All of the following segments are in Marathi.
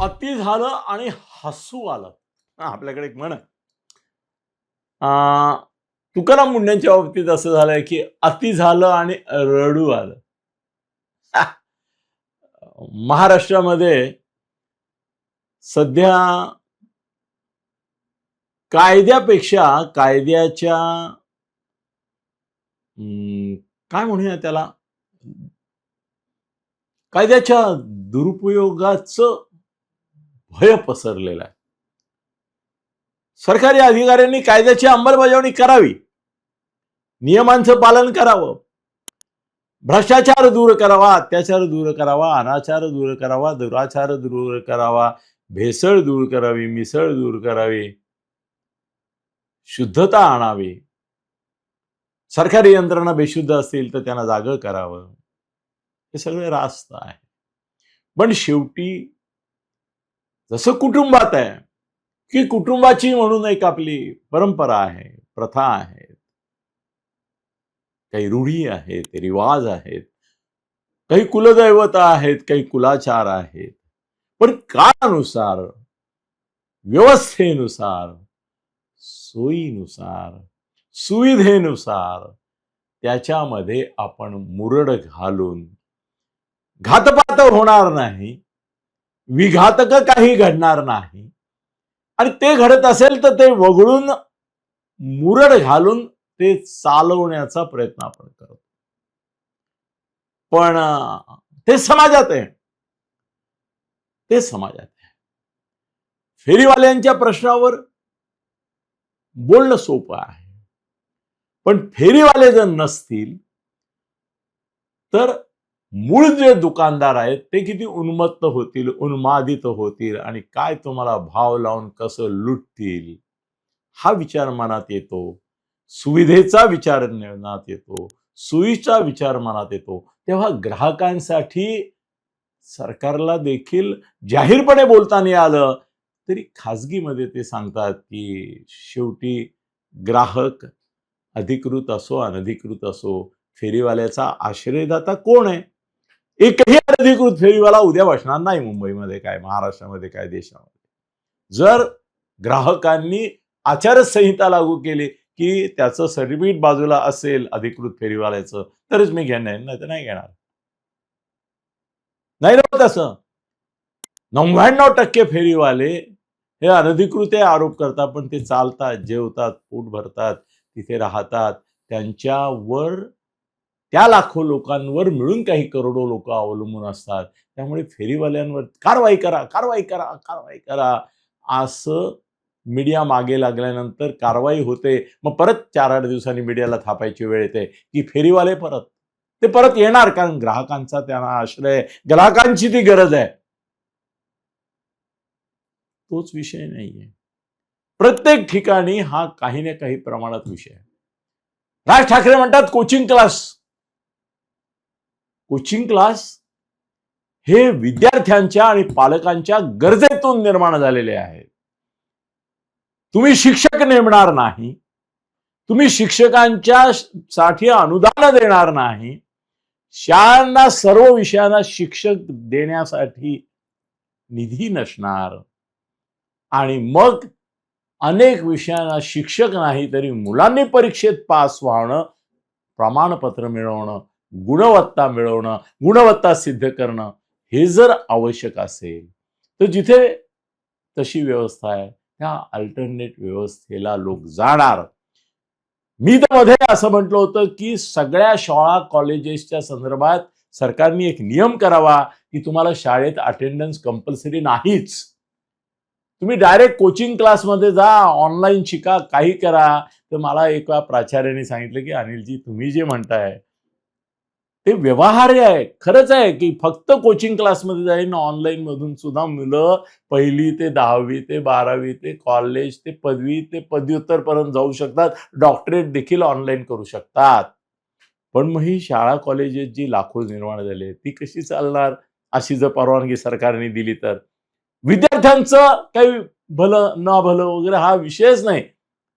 अति झालं आणि हसू आलं. आपल्याकडे एक म्हण आहे. अ, तुकाराम मुंडेंच्या बाबतीत असं झालंय, की अति झालं आणि रडू आलं. महाराष्ट्रामध्ये सध्या कायद्यापेक्षा कायद्याच्या काय म्हणूया त्याला, कायद्याच्या दुरुपयोगाचं भय पसरलेलं आहे. सरकारी अधिकाऱ्यांनी कायद्याची अंमलबजावणी करावी, नियमांचं पालन करावं, भ्रष्टाचार दूर करावा, अत्याचार दूर करावा, अनाचार दूर करावा, दुराचार दूर करावा, भेसळ दूर करावी, मिसळ दूर करावी, शुद्धता आणावी. सरकारी यंत्रणा बेशुद्ध असतील तर त्यांना जागं करावं. हे सगळं रास्त आहे. पण शेवटी जसं कुटुंबात आहे, की कुटुंबाची म्हणून एक आपली परंपरा आहे, प्रथा आहे, काही रूढी आहेत, रिवाज आहेत, काही कुलदैवता आहेत, काही कुलाचार आहेत. पण काळानुसार, व्यवस्थेनुसार, सोयीनुसार, सुविधेनुसार त्याच्यामध्ये आपण मुरड घालून घातपात होणार नाही, विघातक काही घडणार नाही, आणि ते घडत असेल तर ते वगळून मुरड घालून ते चालवण्याचा प्रयत्न आपण करतो. पण ते समाजात आहे, ते समाजात आहे. फेरीवाल्यांच्या प्रश्नावर बोलणं सोपं आहे, पण फेरीवाले जर नसतील तर मूळ जे दुकानदार आहेत ते किती उन्मत्त होतील, उन्मादित होतील, आणि काय तुम्हाला भाव लावून कसं लुटतील हा विचार मनात येतो. सुविधेचा विचार मनात येतो, सोयीचा विचार मनात येतो. तेव्हा ग्राहकांसाठी सरकारला देखील जाहीरपणे बोलता नाही आलं तरी खाजगीमध्ये ते सांगतात की शेवटी ग्राहक अधिकृत असो अनधिकृत असो, फेरीवाल्याचा आश्रयदाता कोण आहे? एकही अनधिकृत फेरीवाला उद्या बसणार नाही मुंबईमध्ये काय, महाराष्ट्रामध्ये काय, देशामध्ये. जर ग्राहकांनी आचारसंहिता लागू केली की त्याचं सर्टिफिकेट बाजूला असेल अधिकृत फेरीवाल्याचं तरच मी घेणार, नाही तर नाही घेणार. नाही ना तसं. 99% फेरीवाले हे अनधिकृत आरोप करतात, पण ते चालतात, जेवतात, पोट भरतात, तिथे राहतात. त्यांच्यावर, त्या लाखो लोकांवर मिळून काही करोडो लोक अवलंबून असतात. त्यामुळे फेरीवाल्यांवर कारवाई करा, कारवाई करा, कारवाई करा असं मीडिया मागे लागल्यानंतर कारवाई होते. मग परत 4-8 दिवसांनी मीडियाला थापायची वेळ येते की फेरीवाले परत येणार, कारण ग्राहकांचा त्यांना आश्रय, ग्राहकांची ती गरज आहे. तोच विषय नाहीये. प्रत्येक ठिकाणी हा काही ना काही प्रमाणात विषय आहे. राज ठाकरे म्हणतात कोचिंग क्लास. कोचिंग क्लास हे विद्यार्थ्यांच्या आणि पालकांच्या गरजेतून निर्माण झालेले आहेत. तुम्ही शिक्षक नेमणार नाही, तुम्ही शिक्षकांच्या साठी अनुदान देणार नाही, शाळांना सर्व विषयांना शिक्षक देण्यासाठी निधी नसणार, आणि मग अनेक विषयांना शिक्षक नाही तरी मुलांनी परीक्षेत पास व्हावणं, प्रमाणपत्र मिळवणं, गुणवत्ता मिळवणं, गुणवत्ता सिद्ध करणं हे जर आवश्यक असेल तर जिथे तशी व्यवस्था आहे त्या अल्टरनेट व्यवस्थेला लोक जाणार. मी तर मध्ये असं म्हटलं होतं की सगळ्या शाळा कॉलेजेसच्या संदर्भात सरकारने एक नियम करावा की तुम्हाला शाळेत अटेंडन्स कंपल्सरी नाहीच. तुम्ही डायरेक्ट कोचिंग क्लासमध्ये जा, ऑनलाईन शिका, काही करा. तर मला एका प्राचार्याने सांगितलं की अनिलजी तुम्ही जे म्हणताय ते व्यवहार्य आहे, खरंच आहे की फक्त कोचिंग क्लासमध्ये जाईन, ऑनलाईन मधून सुद्धा मुलं 1ली ते 10वी ते 12वी ते कॉलेज ते पदवी ते पदव्युत्तर पर्यंत जाऊ शकतात, डॉक्टरेट देखील ऑनलाईन करू शकतात. पण मग ही शाळा कॉलेजेस जी लाखो निर्माण झाले ती कशी चालणार? अशी जर परवानगी सरकारने दिली तर विद्यार्थ्यांचं काही भलं न भलं वगैरे हा विषयच नाही.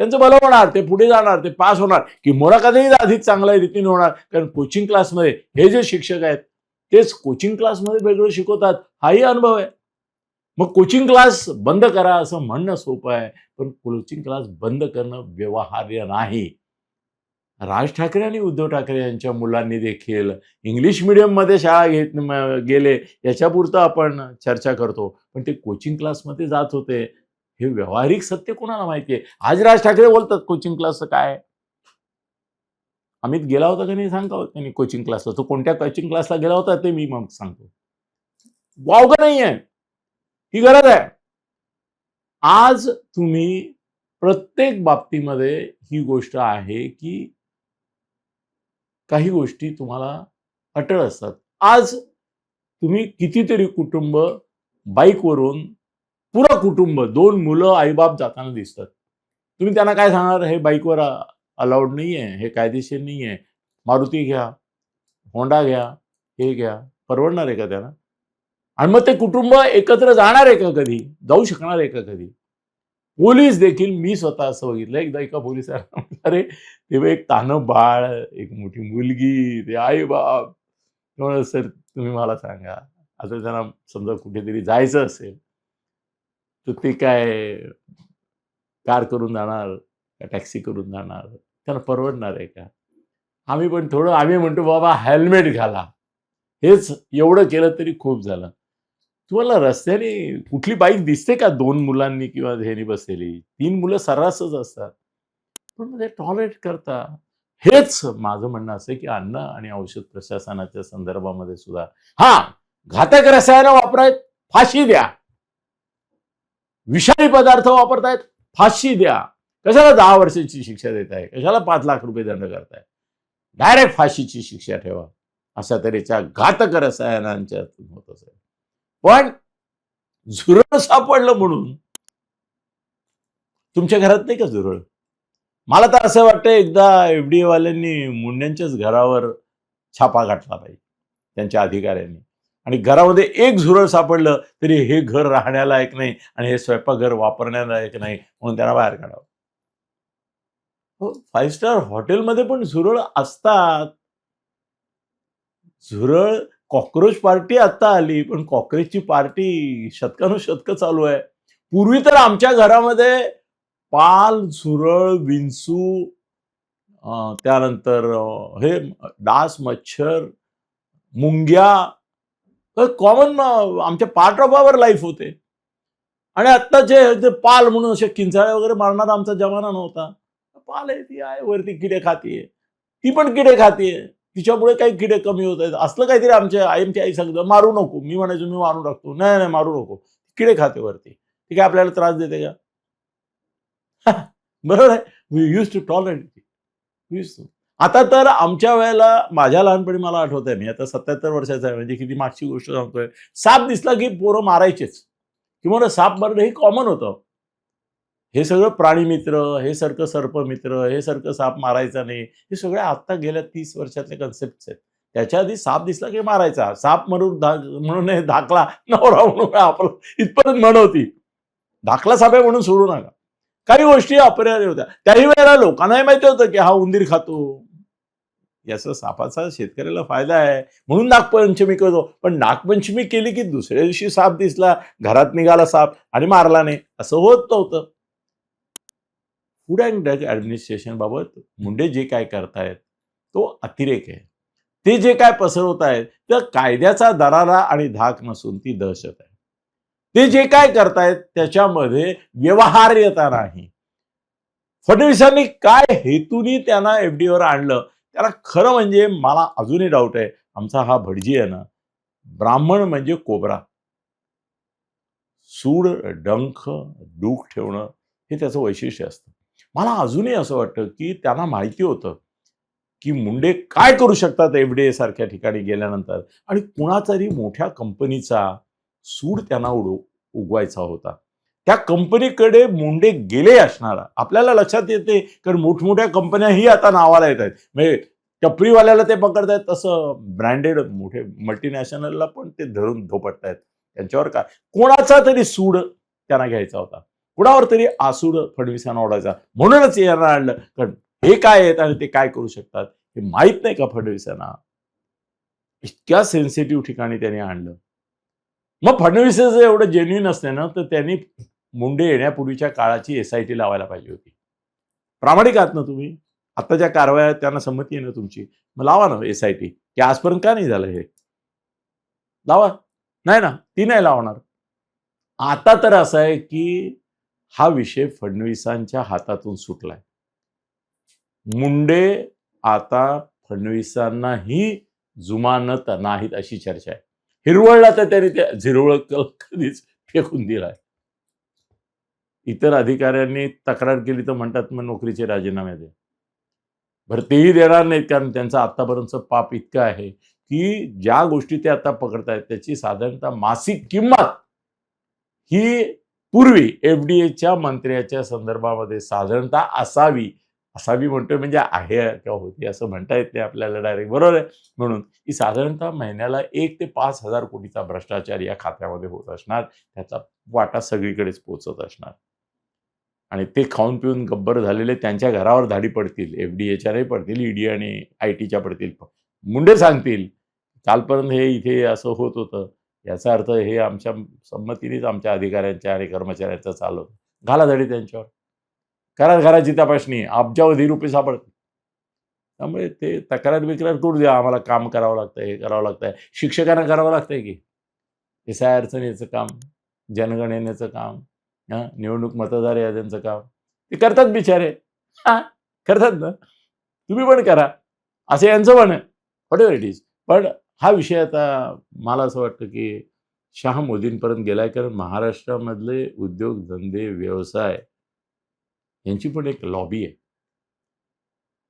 त्यांचं भलं होणार, ते पुढे जाणार, ते पास होणार, की मुलाखतही अधिक चांगल्या रीतीने होणार. कारण कोचिंग क्लासमध्ये हे जे शिक्षक आहेत तेच कोचिंग क्लासमध्ये वेगळं शिकवतात, हाही अनुभव आहे. मग कोचिंग क्लास बंद करा असं म्हणणं सोपं आहे, पण कोचिंग क्लास बंद करणं व्यवहार्य नाही. राज ठाकरे आणि उद्धव ठाकरे यांच्या मुलांनी देखील इंग्लिश मीडियममध्ये शाळा गेले याच्यापुरतं आपण चर्चा करतो, पण ते कोचिंग क्लासमध्ये जात होते हे व्यावहारिक सत्य कोणाला माहिती आहे? आज राज ठाकरे बोलतात कोचिंग क्लासचं काय? अमित गेला होता का नाही सांगा त्यांनी कोचिंग क्लासला. तो कोणत्या कोचिंग क्लासला गेला होता ते मी मग सांगतो. वावगं नाहीये, ही गरज आहे. आज तुम्ही प्रत्येक बाबतीमध्ये ही गोष्ट आहे की काही गोष्टी तुम्हाला अटळ असतात. आज तुम्ही कितीतरी कुटुंब बाईकवरून पुरं कुटुंब 2 मुलं आईबाप जाताना दिसतात. तुम्ही त्यांना काय सांगणार? हे बाईकवर अलाउड नाहीये, हे कायदेशीर नाहीये, मारुती घ्या, होंडा घ्या, हे घ्या. परवडणार आहे का त्यांना? आणि मग ते कुटुंब एकत्र जाणार आहे का कधी? जाऊ शकणार आहे का कधी? पोलीस देखील, मी स्वतः असं बघितलं, एकदा एका पोलिसाला अरे तेव्हा एक तानं बाळ, एक मोठी मुलगी, ते आई बाप. सर तुम्ही मला सांगा, आता त्यांना समजा कुठेतरी जायचं असेल तर ते काय कार करून जाणार का टॅक्सी करून जाणार? त्यांना परवडणार आहे का? आम्ही म्हणतो बाबा हेल्मेट घाला, हेच एवढं केलं तरी खूप झालं. तुम्हाला रस्त्याने कुठली बाईक दिसते का 2 मुलांनी किंवा ह्यानी बसलेली? 3 मुलं सर्रासच असतात, पण ते टॉलरेट करता. हेच माझं म्हणणं असं की अन्न आणि औषध प्रशासनाच्या संदर्भामध्ये सुद्धा घातक रसायनं वापरायत, फाशी द्या. विषारी पदार्थ वापरतायत, फाशी द्या. कशाला 10 वर्षाची शिक्षा देताय? कशाला 5 लाख रुपये दंड करताय? डायरेक्ट फाशीची शिक्षा ठेवा. अशा तऱ्हेच्या घातक रसायनांच्या होत असेल. पण झुरळ सापडलं म्हणून तुमच्या घरात नाही का झुरळ? मला तर असं वाटतं एकदा FDA वाल्यांनी मुंड्यांच्याच घरावर छापा घातला पाहिजे त्यांच्या अधिकाऱ्यांनी, आणि घरामध्ये एक झुरळ सापडलं तरी हे घर राहण्यालायक नाही आणि हे स्वयंपाकघर वापरण्यालायक नाही म्हणून त्यांना बाहेर काढावं. 5 स्टार हॉटेलमध्ये पण झुरळ असतात. झुरळ, कॉक्रोच पार्टी आता आली, पण कॉक्रोचची पार्टी शतकानुशतकं चालू आहे. पूर्वी तर आमच्या घरामध्ये पाल, झुरळ, विंचू, त्यानंतर हे डास, मच्छर, मुंग्या कॉमन आमच्या पार्ट ऑफ आवर लाईफ होते. आणि आत्ताचे पाल म्हणून असे किंचाळे वगैरे मारणारा आमचा जमाना नव्हता. पाल आहे, ती आहे वरती किडे खातीये, ती पण किडे खातीये, तिच्यामुळे काही किडे कमी होत आहेत असलं काहीतरी. आमची आई सांगतं मारू नको. मी म्हणायचो मी मारून टाकतो. नाही मारू नको, किडे खाते वरती, ती काय आपल्याला त्रास देते का? बरोबर आहे. We use to tolerate. आता तर आमच्या वेळेला, माझ्या लहानपणी मला आठवत आहे, मी आता 77 वर्षाचा आहे, म्हणजे किती मागची गोष्ट सांगतोय. साप दिसला की पोरं मारायचेच, किंवा साप मारणं हे कॉमन होतं. हे सगळं प्राणीमित्र, हे सारखं सर्पमित्र, हे सारखं साप मारायचा नाही, हे सगळे आता गेल्या 30 वर्षातले कन्सेप्ट आहेत. त्याच्या आधी साप दिसला की मारायचा. साप म्हणून धाकला नवरा म्हणून आपलं इथपर्यंत म्हण होती. धाकला साप आहे म्हणून सोडू नका. काही गोष्टी अपरिहार्य होत्या. त्याही वेळेला लोकांनाही माहिती होतं की हा उंदीर खातो, याचा सापाचा शेतकऱ्याला फायदा आहे म्हणून नागपंचमी करतो. पण नागपंचमी केली की दुसऱ्या दिवशी साप दिसला, घरात निघाला साप आणि मारला नाही, असं होत नव्हतं. फूड अँड ड्रग ऍडमिनिस्ट्रेशन बाबत मुंडे जे काय करतायत तो अतिरेक आहे. ते जे काय पसरवत आहेत तर कायद्याचा दरारा आणि धाक नसून ती दहशत आहे. ते जे काय करतायत त्याच्यामध्ये व्यवहार्यता नाही. फडणवीसांनी काय हेतूनी त्यांना एफडीवर आणलं, त्याला खरं म्हणजे मला अजूनही डाऊट आहे. आमचा हा भटजी आहे ना, ब्राह्मण म्हणजे कोबरा, सूड, डंख, डूक ठेवणं हे त्याचं वैशिष्ट्य असतं. मला अजूनही असं वाटतं की त्यांना माहिती होतं की मुंडे काय करू शकतात एफडीए सारख्या ठिकाणी गेल्यानंतर, आणि कुणातरी मोठ्या कंपनीचा सूड त्यांना उगवायचा होता. त्या कंपनीकडे मुंडे गेले असणार आपल्याला लक्षात येते, कारण मोठमोठ्या कंपन्याही आता नावाला येत आहेत. म्हणजे टपरीवाल्याला ते पकडतायत, तसं ब्रँडेड मोठे मल्टीनॅशनलला पण ते धरून धोपटतायत. त्यांच्यावर काय कोणाचा तरी सूड त्यांना घ्यायचा होता, कुणावर तरी आसूड फडणवीसांना ओढायचा. म्हणूनच यांना आणलं, कारण हे काय आहेत आणि ते काय करू शकतात हे माहित नाही का फडणवीसांना. इतक्या सेन्सिटिव्ह ठिकाणी त्यांनी आणलं. मग फडणवीसाचं एवढं जेन्युइन असते ना, तर त्यांनी मुंडे येण्यापूर्वीच्या काळाची SIT लावायला पाहिजे होती. प्रामाणिक आहात ना तुम्ही? आत्ताच्या कारवाया त्यांना संमती आहे ना तुमची, मग लावा ना SIT. की आजपर्यंत का नाही झालं हे? लावा. नाही ना, ती नाही लावणार. आता तर असं आहे की हा विषय फडणवीसांच्या हातातून सुटलाय. मुंडे आता फडणवीसांनाही जुमानत नाहीत अशी चर्चा आहे. हिरवळला तर त्यांनी त्या झिरवळ कधीच फेकून दिलाय. इतर अधिकाऱ्यांनी तक्रार केली तर म्हणतात मग नोकरीचे राजीनामे दे. बरं तेही देणार नाहीत, कारण त्यांचं आतापर्यंतचं पाप इतकं आहे की ज्या गोष्टी ते आता पकडतायत त्याची साधारणतः मासिक किंमत ही पूर्वी FDAच्या मंत्र्याच्या संदर्भामध्ये साधारणतः असावी म्हणतोय म्हणजे आहे किंवा होती असं म्हणता येत नाही आपल्याला डायरेक्ट, बरोबर आहे. म्हणून ही साधारणतः महिन्याला 1 ते 5,000 कोटीचा भ्रष्टाचार या खात्यामध्ये होत असणार. त्याचा वाटा सगळीकडेच पोहोचत असणार. आणि ते खाऊन पिऊन गब्बर झालेले त्यांच्या घरावर धाडी पडतील. FDAच्या नाही पडतील, ED आणि ITच्या पडतील. मुंडे सांगतील कालपर्यंत हे इथे असं होत होतं, याचा अर्थ हे आमच्या संमतीनेच आमच्या अधिकाऱ्यांच्या आणि कर्मचाऱ्यांचं चाललं. घाला धडी त्यांच्यावर, करा घराची तपासणी, अब्जावधी रुपये सापडतील. त्यामुळे ते तक्रार करू द्या, आम्हाला काम करावं लागतं, हे करावं लागतंय. शिक्षकांना करावं लागतंय की SI अडचणीचं काम, जनगणनेचं काम, निवडणूक मतदार याद्यांचं काम ते करतात बिचारे. करतात ना, तुम्ही पण करा असं यांचं पण आहे. Whatever it is. पण हा विषय आता मला असं वाटतं की शहा मोदींपर्यंत गेलाय, कारण महाराष्ट्रामधले उद्योग धंदे व्यवसाय यांची पण एक लॉबी आहे.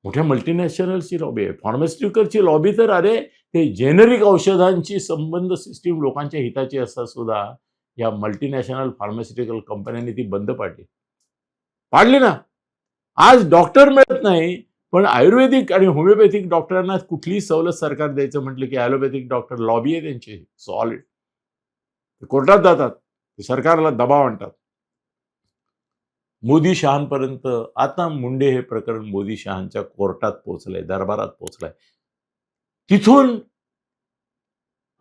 मोठ्या मल्टीनॅशनल्सची लॉबी आहे. फार्मास्युटिकलची लॉबी तर अरे ते जेनेरिक औषधांची संबंध सिस्टीम लोकांच्या हिताची असतात सुद्धा या मल्टीनॅशनल फार्मास्युटिकल कंपन्यांनी ती बंद पाडली ना. आज डॉक्टर मिळत नाही, पण आयुर्वेदिक आणि होमिओपॅथिक डॉक्टरांना कुठलीही सवलत सरकार द्यायचं म्हटलं की ॲलोपॅथिक डॉक्टर लॉबी आहे त्यांची सॉलिड. कोर्टात जातात, सरकारला दबाव आणतात. मोदी शहांपर्यंत आता मुंडे हे प्रकरण मोदी शहांच्या कोर्टात पोहोचलंय, दरबारात पोहोचलंय. तिथून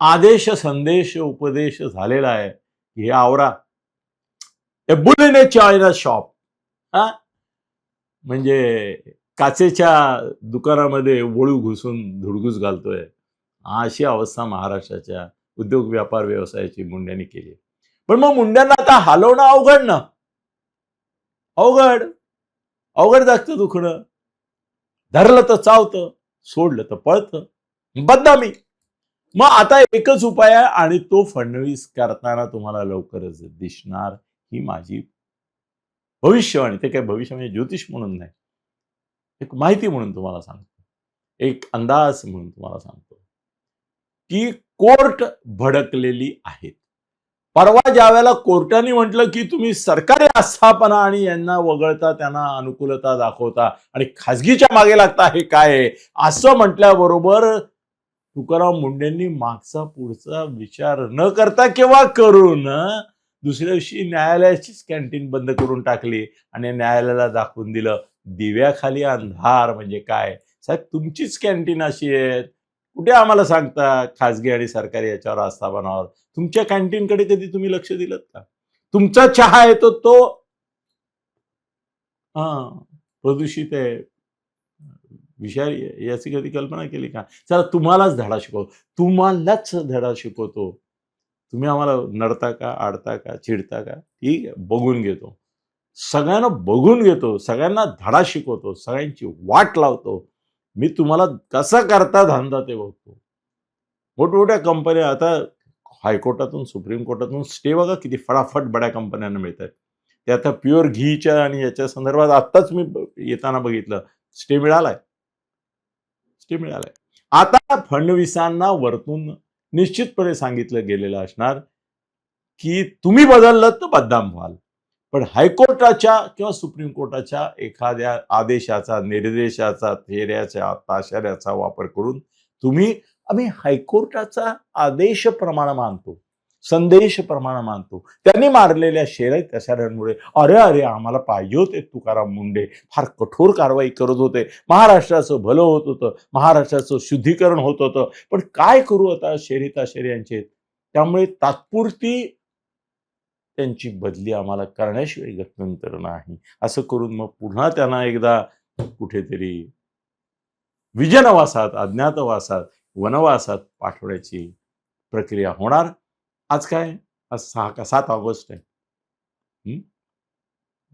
आदेश संदेश उपदेश झालेला आहे की हे आवरा. ए boule in A China shop. म्हणजे काचेच्या दुकानामध्ये वळू घुसून धुडगूस घालतोय, अशी अवस्था महाराष्ट्राच्या उद्योग व्यापार व्यवसायाची मुंड्यांनी केली. पण मग मुंड्यांना आता हलवणं अवघड ना, अवघड जागतं दुखणं. धरलं तर चावतं, सोडलं तर पळतं, बदनामी. मग आता एकच उपाय आहे आणि तो फडणवीस करताना तुम्हाला लवकरच दिसणार, ही माझी भविष्यवाणी. ते काय भविष्य म्हणजे ज्योतिष म्हणून नाही, एक माहिती म्हणून तुम्हाला सांगतो, एक अंदाज म्हणून तुम्हाला सांगतो की कोर्ट भडकलेली आहेत. परवा ज्यावेळेला कोर्टाने म्हटलं की तुम्ही सरकारी आस्थापना आणि यांना वगळता, त्यांना अनुकूलता दाखवता आणि खासगीच्या मागे लागता, हे काय आहे असं म्हटल्याबरोबर तुकाराम मुंडेंनी मागचा पुढचा विचार न करता किंवा करून दुसऱ्या दिवशी न्यायालयाचीच कॅन्टीन बंद करून टाकली आणि न्यायालयाला दाखवून दिलं दिव्याखाली अंधार म्हणजे काय. साहेब तुमचीच कॅन्टीन अशी आहे, कुठे आम्हाला सांगता खासगी आणि सरकारी याच्यावर आस्थापनावर. तुमच्या कॅन्टीनकडे कधी तुम्ही लक्ष दिलं का? तुमचा चहा येतो तो प्रदूषित आहे, विषारी, याची कधी कल्पना केली का? चला तुम्हालाच धडा शिकवतो. तुम्ही आम्हाला नडता का, आडता का, चिडता का, ठीक आहे, बघून घेतो. सगळ्यांना बघून घेतो, सगळ्यांना धडा शिकवतो, सगळ्यांची वाट लावतो. मी तुम्हाला कसा करता धंदा ते बघतो. मोठमोठ्या कंपन्या आता हायकोर्टातून सुप्रीम कोर्टातून स्टे बघा किती फटाफट बड्या कंपन्यांना मिळतात. ते आता प्युअर घीच्या आणि याच्या संदर्भात आत्ताच मी येताना बघितलं, स्टे मिळालाय. आता फडणवीसांना वरतून निश्चितपणे सांगितलं गेलेलं असणार की तुम्ही बदललं तर बदनाम व्हाल, पण हायकोर्टाच्या किंवा सुप्रीम कोर्टाच्या एखाद्या आदेशाचा, निर्देशाचा, थेऱ्याचा, ताशेऱ्याचा वापर करून आम्ही हायकोर्टाचा आदेश प्रमाण मानतो, संदेश प्रमाण मानतो. त्यांनी मारलेल्या शेऱ्यांमुळे अरे आम्हाला पाहिजे होते तुकाराम मुंडे, फार कठोर कारवाई करत होते, महाराष्ट्राचं भलं होत होतं, महाराष्ट्राचं शुद्धीकरण होत होतं. पण काय करू आता शेरी ताशेरी यांचे. त्यामुळे तात्पुरती त्यांची बदली आम्हाला करण्याशिवाय गत्यंतर नाही, असं करून मग पुन्हा त्यांना एकदा कुठेतरी विजनवासात, अज्ञातवासात, वनवासात पाठवण्याची प्रक्रिया होणार. आज काय, आज 6 का 7 ऑगस्ट आहे.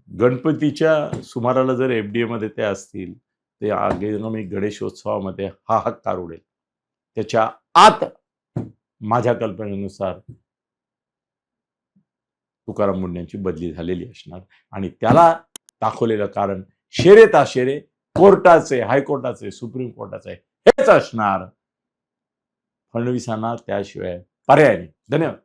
गणपतीच्या सुमाराला जर FDA मध्ये ते असतील, ते आगामी गणेशोत्सवामध्ये हाहाकार उडेल. त्याच्या आत माझ्या कल्पनेनुसार तुकाराम मुंढेंची बदली झालेली असणार आणि त्याला दाखवलेलं कारण शेरे ताशेरे कोर्टाचे, हायकोर्टाचे, सुप्रीम कोर्टाचे हेच असणार. फडणवीसांना त्याशिवाय पर्याय नाही. धन्यवाद.